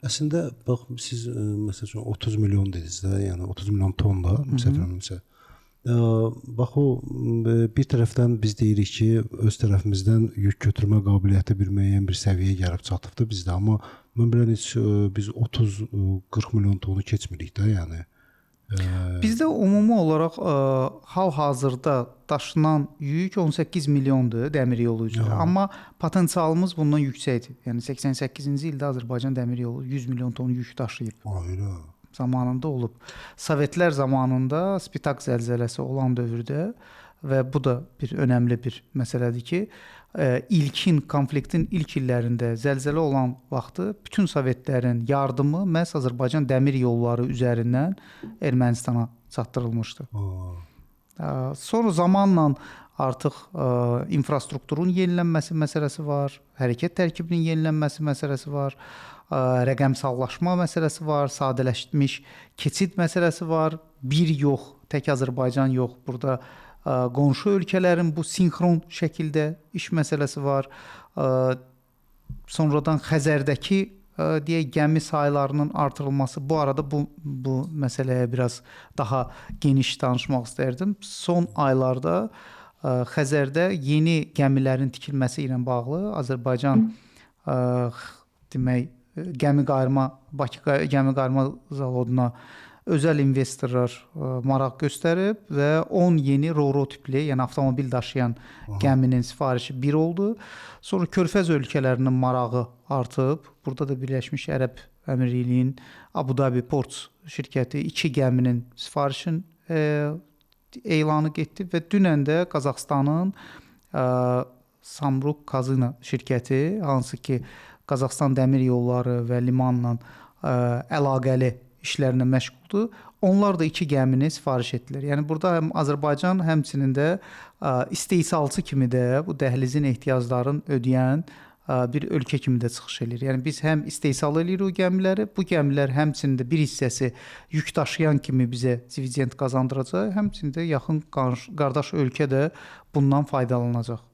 Əslində bax siz məsəl üçün 30 milyon dediniz də, yəni 30 milyon ton da məsələn. Bax o bir tərəfdən biz deyirik ki, öz tərəfimizdən yük götürmə qabiliyyəti bir müəyyən bir səviyyəyə gəlib çatıbdı bizdə, amma mən bilən heç biz 30-40 milyon tonu keçmirik də, yəni. Bizdə ümumi olaraq hal-hazırda daşınan yük 18 milyondur dəmir yolu üzrə. Amma potensialımız bundan yüksəkdir. Yəni 88-ci ildə Azərbaycan dəmir yolu 100 milyon ton yük daşıyıb. Elə. Zamanında olub. Sovetlər zamanında Spitak zəlzələsi olan dövrdə və bu da bir önəmli bir məsələdir ki, konfliktin ilk illərində zəlzələ olan vaxtı bütün Sovetlərin yardımı məhz Azərbaycan dəmir yolları üzərindən Ermənistana çatdırılmışdı. Sonra zamanla artıq infrastrukturun yenilənməsi məsələsi var, hərəkət tərkibinin yenilənməsi məsələsi var, rəqəmsallaşma məsələsi var, sadələşmiş keçid məsələsi var. Bir yox, tək Azərbaycan yox, burada qonşu ölkələrin bu sinxron şəkildə iş məsələsi var. Sonradan Xəzərdəki deyək gəmi saylarının artırılması. Bu arada bu məsələyə biraz daha geniş danışmaq istərdim. Son aylarda Xəzərdə yeni gəmilərin tikilməsi ilə bağlı Azərbaycan demək Bakı Gəmi Qayırma Zavoduna özəl investorlar maraq göstərib və 10 yeni ro-ro tipli, yəni avtomobil daşıyan gəminin sifarişi bir oldu. Sonra Körfəz ölkələrinin marağı artıb. Burada da Birləşmiş Ərəb Əmirlikliyinin Abu Dhabi Ports şirkəti 2 gəminin sifarişini elanı getdi və dünən də Qazaxstanın Samruk Kazina şirkəti, hansı ki Qazaxstan dəmir yolları və limanla əlaqəli işlərlə məşğuldur. Onlar da 2 gəmini sifariş etdilər. Yəni burada həm Azərbaycan, həmçinin də istehsalçı kimi də bu dəhlizin ehtiyaclarını ödəyən bir ölkə kimi də çıxış edir. Yəni biz həm istehsal edirik o gəmiləri, bu gəmilər həmçinin də bir hissəsi yük daşıyan kimi bizə dividend qazandıracaq, həmçinin də yaxın qardaş ölkə də bundan faydalanacaq.